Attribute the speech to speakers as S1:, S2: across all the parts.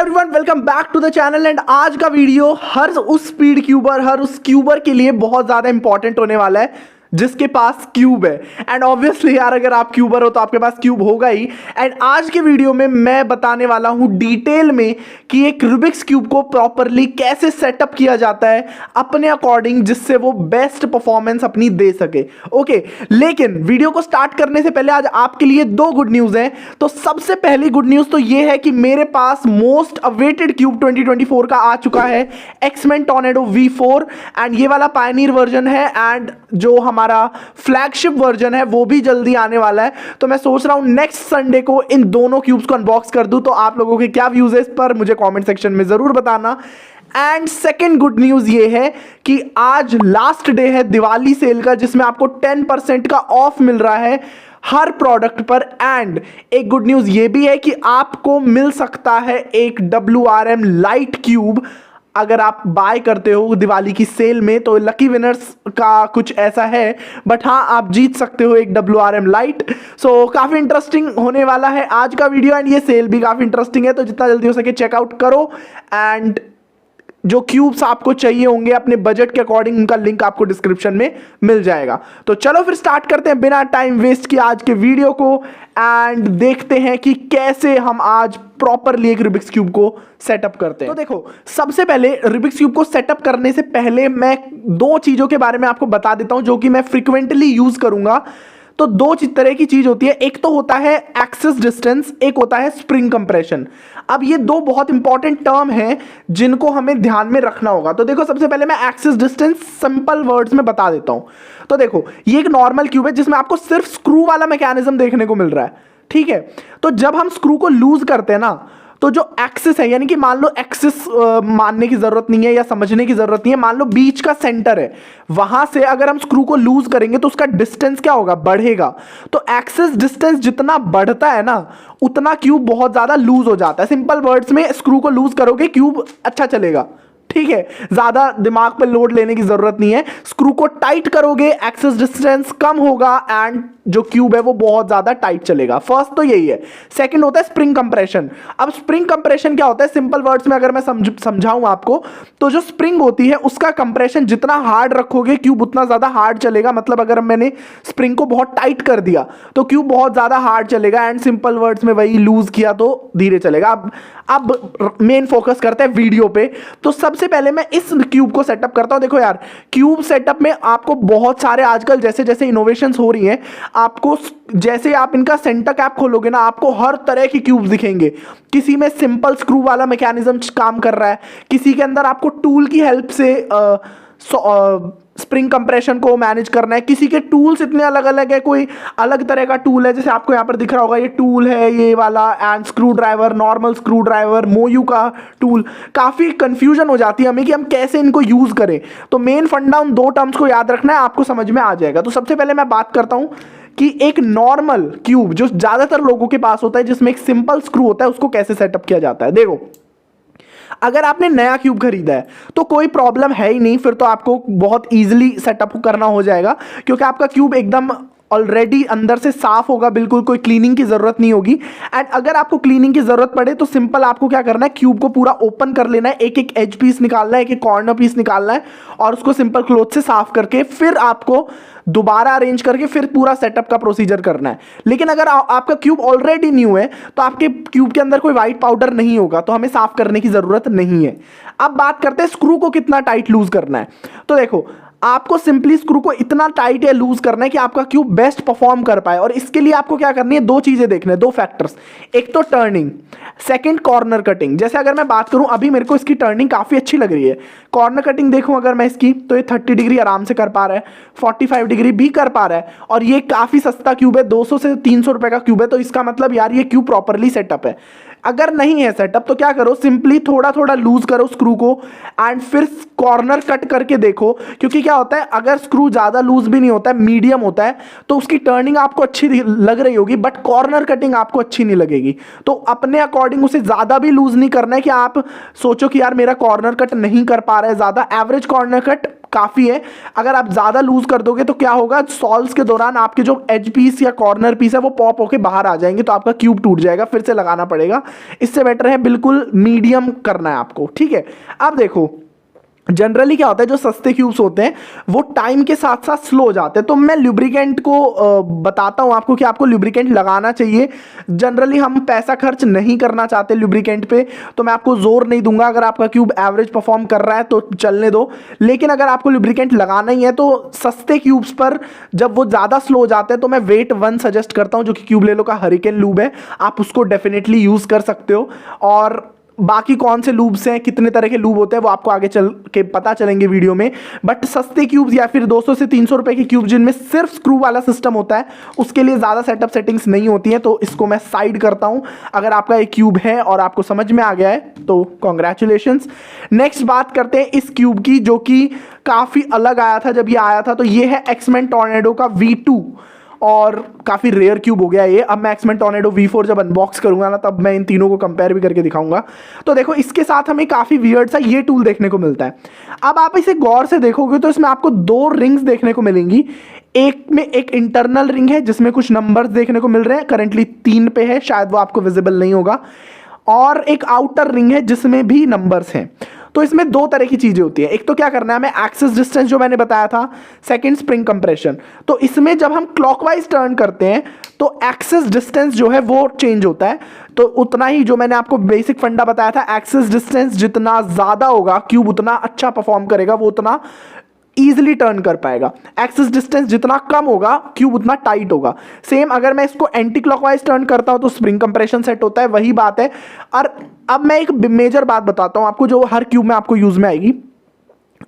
S1: Everyone, welcome back to the channel. And आज का video हर उस स्पीड क्यूबर, हर उस क्यूबर के लिए बहुत ज़्यादा इंपॉर्टेंट होने वाला है जिसके पास क्यूब है। एंड ऑब्वियसली यार, अगर आप क्यूबर हो तो आपके पास क्यूब होगा ही। एंड आज के वीडियो में मैं बताने वाला हूं डिटेल में कि एक रूबिक्स क्यूब को प्रॉपरली कैसे सेटअप किया जाता है अपने अकॉर्डिंग, जिससे वो बेस्ट परफॉर्मेंस अपनी दे सके। ओके, लेकिन वीडियो को स्टार्ट करने से पहले आज आपके लिए दो गुड न्यूज़ हैं। तो सबसे पहली गुड न्यूज़ तो ये है कि मेरे पास मोस्ट अवेटेड क्यूब 2024 का आ चुका है, एक्समैन टॉर्नेडो V4। एंड ये वाला पायनियर वर्जन है, एंड जो हमारा फ्लैगशिप वर्जन है वो भी जल्दी आने वाला है। तो मैं सोच रहा हूं नेक्स्ट संडे को इन दोनों क्यूब्स को अनबॉक्स कर दूं। तो आप लोगों के क्या व्यूज है इस पर मुझे कमेंट सेक्शन में जरूर बताना। एंड सेकेंड गुड न्यूज ये है कि आज लास्ट डे है दिवाली सेल का, जिसमें आपको 10% का ऑफ मिल रहा है हर प्रोडक्ट पर। एंड एक गुड न्यूज ये भी है कि आपको मिल सकता है एक WRM लाइट क्यूब अगर आप बाय करते हो दिवाली की सेल में। तो लकी विनर्स का कुछ ऐसा है, बट हाँ, आप जीत सकते हो एक WRM लाइट। सो काफ़ी इंटरेस्टिंग होने वाला है आज का वीडियो, एंड ये सेल भी काफ़ी इंटरेस्टिंग है। तो जितना जल्दी हो सके चेकआउट करो। एंड जो क्यूब्स आपको चाहिए होंगे अपने बजट के अकॉर्डिंग, उनका लिंक आपको डिस्क्रिप्शन में मिल जाएगा। तो चलो फिर स्टार्ट करते हैं बिना टाइम वेस्ट किए आज के वीडियो को, एंड देखते हैं कि कैसे हम आज प्रॉपरली एक रूबिक्स क्यूब को सेटअप करते हैं। तो देखो, सबसे पहले रूबिक्स क्यूब को सेटअप करने से पहले मैं दो चीज़ों के बारे में आपको बता देता हूं जो कि मैं फ्रिक्वेंटली यूज़ करूंगा। तो दो तरह की चीज होती है, एक तो होता है एक्सिस डिस्टेंस, एक होता है स्प्रिंग कंप्रेशन। अब ये दो बहुत इंपॉर्टेंट टर्म हैं जिनको हमें ध्यान में रखना होगा। तो देखो, सबसे पहले मैं एक्सिस डिस्टेंस सिंपल वर्ड्स में बता देता हूं। तो देखो, ये एक नॉर्मल क्यूब है जिसमें आपको सिर्फ स्क्रू वाला मैकेनिज्म देखने को मिल रहा है, ठीक है। तो जब हम स्क्रू को लूज करते हैं ना, तो जो एक्सिस है, यानी कि मान लो एक्सिस मानने की जरूरत नहीं है या समझने की जरूरत नहीं है, मान लो बीच का सेंटर है, वहां से अगर हम स्क्रू को लूज करेंगे तो उसका डिस्टेंस क्या होगा, बढ़ेगा। तो एक्सिस डिस्टेंस जितना बढ़ता है ना, उतना क्यूब बहुत ज्यादा लूज हो जाता है। सिंपल वर्ड्स में, स्क्रू को लूज करोगे क्यूब अच्छा चलेगा, ठीक है। ज्यादा दिमाग पे लोड लेने की जरूरत नहीं है। स्क्रू को टाइट करोगे, एक्सिस डिस्टेंस कम होगा, एंड जो क्यूब है वो बहुत ज्यादा टाइट चलेगा। फर्स्ट तो यही है। सेकंड होता है स्प्रिंग कंप्रेशन। अब स्प्रिंग कंप्रेशन क्या होता है, सिंपल वर्ड्स में अगर मैं समझाऊं आपको, तो जो स्प्रिंग होती है उसका कंप्रेशन जितना हार्ड रखोगे क्यूब उतना ज्यादा हार्ड चलेगा। मतलब अगर मैंने स्प्रिंग को बहुत टाइट कर दिया तो क्यूब बहुत ज्यादा हार्ड चलेगा, एंड सिंपल वर्ड्स में वही लूज किया तो धीरे चलेगा। अब मेन फोकस करते हैं वीडियो पे। तो सबसे पहले मैं इस क्यूब को सेटअप करता हूं। देखो यार, क्यूब सेटअप में आपको बहुत सारे आजकल जैसे जैसे इनोवेशंस हो रही हैं, आपको जैसे आप इनका सेंटर कैप खोलोगे ना, आपको हर तरह की क्यूब्स दिखेंगे। किसी में सिंपल स्क्रू वाला मैकेनिज्म काम कर रहा है, किसी के अंदर आपको टूल की हेल्प से स्प्रिंग कंप्रेशन को मैनेज करना है, किसी के टूल्स इतने अलग अलग है। कोई अलग तरह का टूल है, जैसे आपको यहाँ पर दिख रहा होगा, ये टूल है ये वाला, and screw driver, normal screw driver, मोयू का टूल। काफ़ी कंफ्यूजन हो जाती है हमें कि हम कैसे इनको यूज़ करें। तो मेन फंडा उन दो टर्म्स को याद रखना है, आपको समझ में आ जाएगा। तो सबसे पहले मैं बात करता हूँ कि एक नॉर्मल क्यूब जो ज़्यादातर लोगों के पास होता है, जिसमें एक सिंपल स्क्रू होता है, उसको कैसे सेटअप किया जाता है। देखो, अगर आपने नया क्यूब खरीदा है तो कोई प्रॉब्लम है ही नहीं, फिर तो आपको बहुत इजीली सेटअप करना हो जाएगा, क्योंकि आपका क्यूब एकदम ऑलरेडी अंदर से साफ होगा, बिल्कुल कोई क्लीनिंग की जरूरत नहीं होगी। एंड अगर आपको क्लीनिंग की जरूरत पड़े तो सिंपल आपको क्या करना है, क्यूब को पूरा ओपन कर लेना है, एक एक एज पीस निकालना है, एक एक कॉर्नर पीस निकालना है, और उसको सिंपल क्लॉथ से साफ करके फिर आपको दोबारा अरेंज करके फिर पूरा सेटअप का प्रोसीजर करना है। लेकिन अगर आपका क्यूब ऑलरेडी न्यू है तो आपके क्यूब के अंदर कोई व्हाइट पाउडर नहीं होगा, तो हमें साफ करने की जरूरत नहीं है। अब बात करते हैं स्क्रू को कितना टाइट लूज करना है। तो देखो, आपको सिंपली स्क्रू को इतना टाइट या लूज करना है कि आपका क्यूब बेस्ट परफॉर्म कर पाए। और इसके लिए आपको क्या करनी है, दो चीजें देखने हैं, दो फैक्टर्स। एक तो टर्निंग, सेकंड कॉर्नर कटिंग। जैसे अगर मैं बात करूं, अभी मेरे को इसकी टर्निंग काफी अच्छी लग रही है। कॉर्नर कटिंग देखूं अगर मैं इसकी, तो ये 30 डिग्री आराम से कर पा रहा है, 45 डिग्री भी कर पा रहा है। और ये काफी सस्ता क्यूब है, 200 से 300 रुपए का क्यूब है। तो इसका मतलब यार ये क्यूब प्रॉपरली सेटअप है। अगर नहीं है सेटअप तो क्या करो, सिंपली थोड़ा थोड़ा लूज करो स्क्रू को, एंड फिर कॉर्नर कट करके देखो। क्योंकि क्या होता है, अगर स्क्रू ज्यादा लूज भी नहीं होता है, मीडियम होता है, तो उसकी टर्निंग आपको अच्छी लग रही होगी, बट कॉर्नर कटिंग आपको अच्छी नहीं लगेगी। तो अपने अकॉर्डिंग उसे ज्यादा भी लूज नहीं करना है कि आप सोचो कि यार मेरा कॉर्नर कट नहीं कर पा रहा है ज्यादा। एवरेज कॉर्नर कट काफ़ी है। अगर आप ज़्यादा लूज कर दोगे तो क्या होगा, सॉल्व्स के दौरान आपके जो एज पीस या कॉर्नर पीस है वो पॉप होके बाहर आ जाएंगे, तो आपका क्यूब टूट जाएगा, फिर से लगाना पड़ेगा। इससे बेटर है बिल्कुल मीडियम करना है आपको, ठीक है। अब देखो जनरली क्या होता है, जो सस्ते क्यूब्स होते हैं वो टाइम के साथ साथ स्लो हो जाते हैं। तो मैं लुब्रिकेंट को बताता हूं आपको कि आपको लुब्रिकेंट लगाना चाहिए। जनरली हम पैसा खर्च नहीं करना चाहते लुब्रिकेंट पे, तो मैं आपको जोर नहीं दूंगा। अगर आपका क्यूब एवरेज परफॉर्म कर रहा है तो चलने दो, लेकिन अगर आपको लुब्रिकेंट लगाना ही है तो सस्ते क्यूब्स पर जब वो ज़्यादा स्लो हो जाते हैं तो मैं वेट 1 सजेस्ट करता हूँ, जो कि क्यूब ले लो का हरिकेन लूब है। आप उसको डेफिनेटली यूज़ कर सकते हो। और बाकी कौन से लूब्स हैं, कितने तरह के लूब होते हैं, वो आपको आगे चल के पता चलेंगे वीडियो में। बट सस्ते क्यूब्स या फिर 200 से 300 रुपए के क्यूब जिनमें सिर्फ स्क्रू वाला सिस्टम होता है, उसके लिए ज़्यादा सेटअप सेटिंग्स नहीं होती हैं, तो इसको मैं साइड करता हूं। अगर आपका एक क्यूब है और आपको समझ में आ गया है तो कॉन्ग्रेचुलेशंस। नेक्स्ट बात करते हैं इस क्यूब की, जो कि काफ़ी अलग आया था जब ये आया था। तो ये है एक्समैन टॉर्नेडो का V2 और काफ़ी रेयर क्यूब हो गया ये। अब मैं एक्समैन टॉर्नेडो V4 जब अनबॉक्स करूंगा ना, तब मैं इन तीनों को कंपेयर भी करके दिखाऊंगा। तो देखो इसके साथ हमें काफ़ी वियर्ड सा ये टूल देखने को मिलता है। अब आप इसे गौर से देखोगे तो इसमें आपको 2 रिंग्स देखने को मिलेंगी। एक में एक इंटरनल रिंग है जिसमें कुछ नंबर्स देखने को मिल रहे हैं, करंटली 3 पे है, शायद वो आपको विजिबल नहीं होगा। और एक आउटर रिंग है जिसमें भी नंबर्स हैं। तो इसमें 2 तरह की चीजें होती है। एक तो क्या करना है हमें, एक्सिस डिस्टेंस जो मैंने बताया था, सेकंड स्प्रिंग कंप्रेशन। तो इसमें जब हम क्लॉकवाइज टर्न करते हैं तो एक्सिस डिस्टेंस जो है वो चेंज होता है। तो उतना ही जो मैंने आपको बेसिक फंडा बताया था, एक्सिस डिस्टेंस जितना ज्यादा होगा क्यूब उतना अच्छा परफॉर्म करेगा, वो उतना ईजिली टर्न कर पाएगा। एक्सिस डिस्टेंस जितना कम होगा क्यूब उतना टाइट होगा। सेम अगर मैं इसको एंटी क्लॉकवाइज टर्न करता हूं तो स्प्रिंग कंप्रेशन सेट होता है, वही बात है। और अब मैं एक मेजर बात बताता हूं आपको, जो हर क्यूब में आपको यूज में आएगी।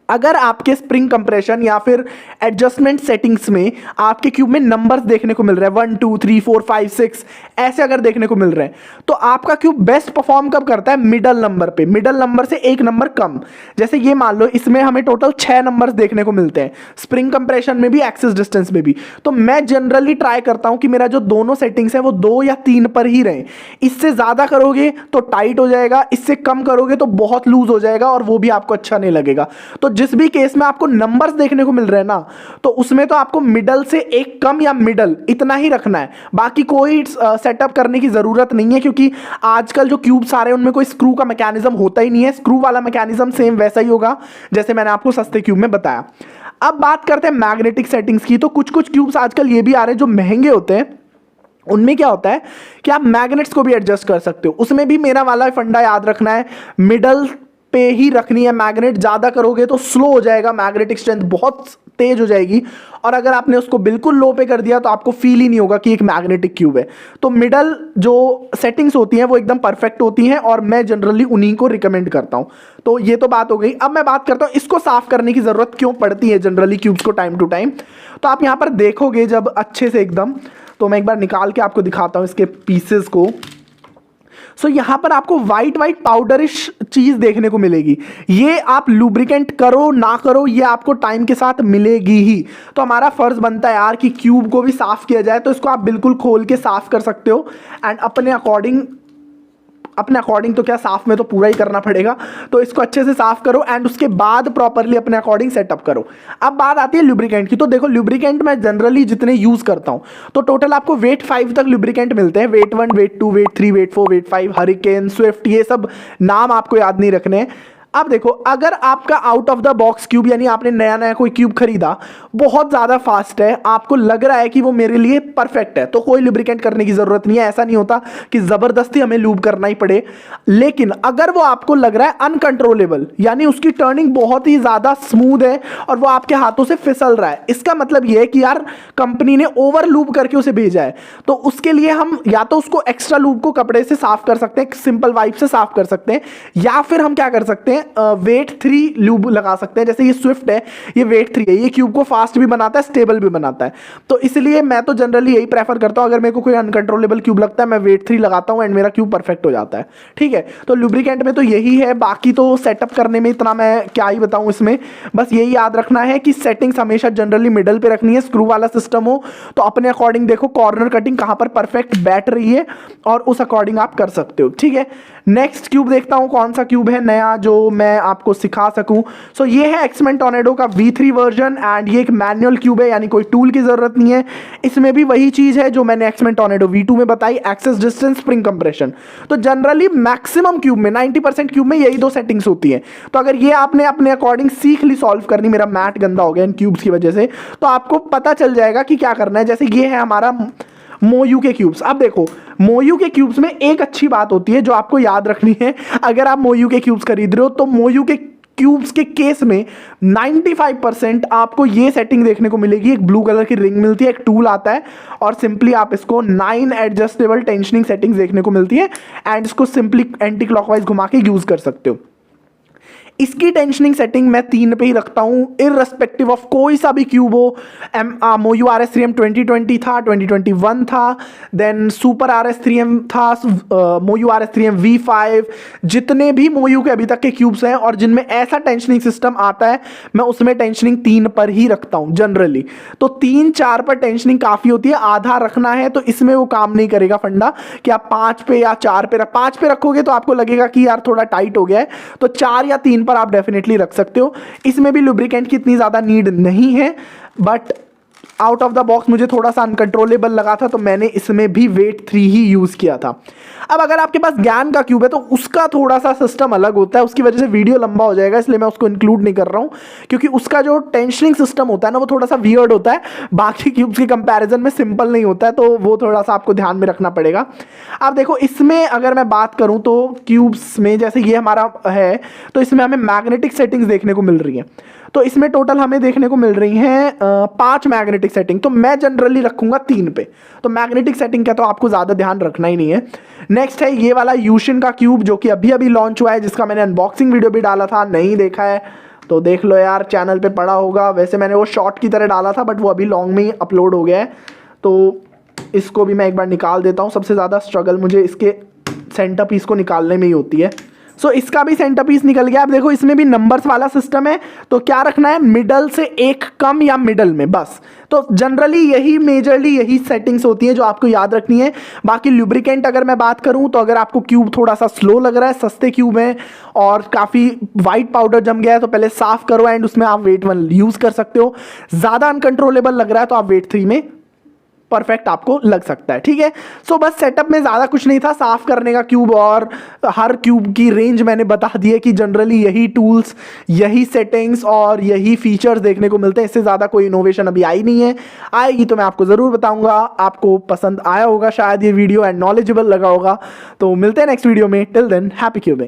S1: अगर आपके स्प्रिंग कंप्रेशन या फिर एडजस्टमेंट सेटिंग्स में आपके क्यूब में नंबर्स देखने को मिल रहे हैं 1 2 3 4 5 6 ऐसे अगर देखने को मिल रहे हैं, तो आपका क्यूब बेस्ट परफॉर्म कब करता है, मिडल नंबर पे, मिडल नंबर से एक नंबर कम। जैसे ये मान लो इसमें हमें टोटल 6 नंबर्स देखने को मिलते हैं, स्प्रिंग कंप्रेशन में भी एक्सिस डिस्टेंस में भी। तो मैं जनरली ट्राई करता हूं कि मेरा जो दोनों सेटिंग्स है वो 2 या 3 पर ही रहे। इससे ज्यादा करोगे तो टाइट हो जाएगा, इससे कम करोगे तो बहुत लूज हो जाएगा और वो भी आपको अच्छा नहीं लगेगा। तो जिस भी केस में आपको नंबर्स देखने को मिल रहे हैं ना, तो उसमें तो आपको मिडल से एक कम या मिडल इतना ही रखना है। बाकी कोई सेटअप करने की जरूरत नहीं है, क्योंकि आजकल जो क्यूब्स आ रहे हैं उनमें कोई स्क्रू का मैकेनिज्म होता ही नहीं है। स्क्रू वाला मैकेनिज्म सेम वैसा ही होगा जैसे मैंने आपको सस्ते क्यूब में बताया। अब बात करते हैं मैग्नेटिक सेटिंग्स की। तो कुछ कुछ क्यूब्स आजकल ये भी आ रहे हैं जो महंगे होते हैं, उनमें क्या होता है कि आप मैग्नेट्स को भी एडजस्ट कर सकते हो। उसमें भी मेरा वाला फंडा याद रखना है, मिडल पे ही रखनी है मैग्नेट। ज्यादा करोगे तो स्लो हो जाएगा, मैग्नेटिक स्ट्रेंथ बहुत तेज हो जाएगी, और अगर आपने उसको बिल्कुल लो पे कर दिया तो आपको फील ही नहीं होगा कि एक मैग्नेटिक क्यूब है। तो मिडल जो सेटिंग्स होती हैं वो एकदम परफेक्ट होती हैं, और मैं जनरली उन्हीं को रिकमेंड करता हूं। तो ये तो बात हो गई। अब मैं बात करता हूं इसको साफ करने की जरूरत क्यों पड़ती है जनरली क्यूब्स को टाइम टू टाइम। तो आप यहां पर देखोगे जब अच्छे से एकदम, तो मैं एक बार निकाल के आपको दिखाता हूं इसके पीसेस को। सो यहां पर आपको व्हाइट पाउडरिश चीज देखने को मिलेगी। ये आप लुब्रिकेंट करो ना करो, ये आपको टाइम के साथ मिलेगी ही। तो हमारा फर्ज बनता है यार कि क्यूब को भी साफ किया जाए। तो इसको आप बिल्कुल खोल के साफ कर सकते हो, एंड अपने अकॉर्डिंग तो क्या, साफ में तो पूरा ही करना पड़ेगा। तो इसको अच्छे से साफ करो एंड उसके बाद प्रॉपरली अपने अकॉर्डिंग सेटअप करो। अब बात आती है लुब्रिकेंट की। तो देखो लुब्रिकेंट मैं जनरली जितने यूज करता हूं, तो टोटल आपको वेट 5 तक लुब्रिकेंट मिलते हैं। Wet 1, wet 2, wet 3, wet 4, wet 5, Hurricane, Swift, ये सब नाम आपको याद नहीं रखने हैं। अब देखो, अगर आपका out of the box cube, यानी आपने नया कोई क्यूब खरीदा, बहुत ज्यादा फास्ट है, आपको लग रहा है कि वो मेरे लिए परफेक्ट है, तो कोई लुब्रिकेंट करने की जरूरत नहीं है। ऐसा नहीं होता कि जबरदस्ती हमें लूब करना ही पड़े। लेकिन अगर वो आपको लग रहा है अनकंट्रोलेबल, यानी उसकी टर्निंग बहुत ही ज्यादा स्मूथ है और वो आपके हाथों से फिसल रहा है, इसका मतलब ये है कि यार कंपनी ने ओवर लूब करके उसे भेजा है। तो उसके लिए हम या तो उसको एक्स्ट्रा लूब को कपड़े से साफ कर सकते हैं, सिंपल वाइप से साफ कर सकते हैं, या फिर हम क्या कर सकते हैं, वेट 3 लूब लगा सकते हैं। जैसे ये स्विफ्ट है, ये वेट 3 है, ये क्यूब को फास्ट भी बनाता है, स्टेबल भी बनाता है। तो इसलिए मैं तो जनरली यही प्रेफर करता हूं, अगर मेरे को कोई अनकंट्रोलेबल क्यूब लगता है मैं वेट 3 लगाता हूं एंड मेरा क्यूब परफेक्ट हो जाता है। ठीक है, तो लुब्रिकेंट में तो यही है। बाकी तो सेटअप करने में इतना मैं क्या ही बताऊं, इसमें बस यही याद रखना है कि सेटिंग्स हमेशा जनरली मिडल पे रखनी है। स्क्रू वाला सिस्टम हो तो अपने अकॉर्डिंग देखो कॉर्नर कटिंग कहां पर परफेक्ट बैठ रही है और उस अकॉर्डिंग आप कर सकते हो। ठीक है, नेक्स्ट क्यूब देखता हूँ कौन सा क्यूब है नया जो मैं आपको सिखा सकूं। सो ये है एक्समैन टॉर्नेडो का V3 वर्जन एंड ये एक मैनुअल क्यूब है, यानी कोई टूल की जरूरत नहीं है। इसमें भी वही चीज है जो मैंने एक्समैन टॉर्नेडो V2 में बताई, एक्सेस डिस्टेंस स्प्रिंग कंप्रेशन। तो जनरली मैक्सिमम क्यूब में 90% क्यूब में यही दो सेटिंग्स होती है। तो अगर ये आपने अपने अकॉर्डिंग सीख ली सॉल्व करनी, मेरा मैट गंदा हो गया इन क्यूब्स की वजह से, तो आपको पता चल जाएगा कि क्या करना है। जैसे ये है हमारा मोयू के क्यूब्स। अब देखो मोयू के क्यूब्स में एक अच्छी बात होती है जो आपको याद रखनी है, अगर आप मोयू के क्यूब्स खरीद रहे हो तो मोयू के क्यूब्स के केस में 95% आपको ये सेटिंग देखने को मिलेगी। एक ब्लू कलर की रिंग मिलती है, एक टूल आता है और सिंपली आप इसको 9 एडजस्टेबल टेंशनिंग सेटिंग्स देखने को मिलती है एंड इसको सिंपली एंटी क्लॉकवाइज घुमा के यूज कर सकते हो। इसकी टेंशनिंग सेटिंग मैं 3 पे ही रखता हूं, इररेस्पेक्टिव ऑफ कोई सा भी क्यूब हो। मोयू RS3M 2020 था, 2021 था, देन सुपर RS3M था, मोयू RS3M V5, जितने भी मोयू के अभी तक के क्यूब्स हैं और जिनमें ऐसा टेंशनिंग सिस्टम आता है मैं उसमें टेंशनिंग 3 पर ही रखता हूं जनरली। तो 3-4 पर टेंशनिंग काफ़ी होती है, आधा रखना है तो इसमें वो काम नहीं करेगा फंडा कि आप 5 पे या 4 पे 5 पे रखोगे तो आपको लगेगा कि यार थोड़ा टाइट हो गया है, तो 4 या 3 पर आप डेफिनेटली रख सकते हो। इसमें भी लुब्रिकेंट की इतनी ज्यादा नीड नहीं है, but out of the box मुझे थोड़ा सा अनकंट्रोलेबल लगा था तो मैंने इसमें भी वेट 3 ही यूज किया था। अब अगर आपके पास ज्ञान का क्यूब है तो उसका थोड़ा सा सिस्टम अलग होता है, उसकी वजह से वीडियो लंबा हो जाएगा इसलिए मैं उसको इंक्लूड नहीं कर रहा हूं, क्योंकि उसका जो टेंशनिंग सिस्टम होता है ना वो थोड़ा सा वियर्ड होता है, बाकी क्यूब्स के कंपैरिजन में सिंपल नहीं होता है, तो वो थोड़ा सा आपको ध्यान में रखना पड़ेगा। अब देखो इसमें अगर मैं बात करूं तो क्यूब्स में जैसे ये हमारा है तो इसमें हमें मैग्नेटिक सेटिंग्स देखने को मिल रही है। तो इसमें टोटल हमें देखने को मिल रही हैं 5 मैग्नेटिक सेटिंग, तो मैं जनरली रखूंगा 3 पे। तो मैग्नेटिक सेटिंग का तो आपको ज़्यादा ध्यान रखना ही नहीं है। नेक्स्ट है ये वाला यूशिन का क्यूब जो कि अभी अभी लॉन्च हुआ है, जिसका मैंने अनबॉक्सिंग वीडियो भी डाला था, नहीं देखा है तो देख लो यार, चैनल पे पड़ा होगा। वैसे मैंने वो शॉर्ट की तरह डाला था बट वो अभी लॉन्ग में ही अपलोड हो गया है, तो इसको भी मैं एक बार निकाल देता हूँ। सबसे ज़्यादा स्ट्रगल मुझे इसके सेंटर पीस को निकालने में ही होती है। सो इसका भी सेंटर पीस निकल गया। अब देखो इसमें भी नंबर्स वाला सिस्टम है, तो क्या रखना है, मिडल से एक कम या मिडल में, बस। तो जनरली यही मेजरली यही सेटिंग्स होती हैं जो आपको याद रखनी है। बाकी लुब्रिकेंट अगर मैं बात करूं तो अगर आपको क्यूब थोड़ा सा स्लो लग रहा है, सस्ते क्यूब हैं और काफ़ी वाइट पाउडर जम गया है, तो पहले साफ करो एंड उसमें आप वेट 1 यूज़ कर सकते हो। ज़्यादा अनकंट्रोलेबल लग रहा है तो आप वेट 3 में परफेक्ट आपको लग सकता है, ठीक है। सो बस सेटअप में ज़्यादा कुछ नहीं था, साफ करने का क्यूब और हर क्यूब की रेंज मैंने बता दी है कि जनरली यही टूल्स, यही सेटिंग्स और यही फीचर्स देखने को मिलते हैं। इससे ज़्यादा कोई इनोवेशन अभी आई नहीं है, आएगी तो मैं आपको ज़रूर बताऊंगा। आपको पसंद आया होगा शायद ये वीडियो एंड नॉलेजेबल लगा होगा, तो मिलते हैं नेक्स्ट वीडियो में। Till than happy cubing.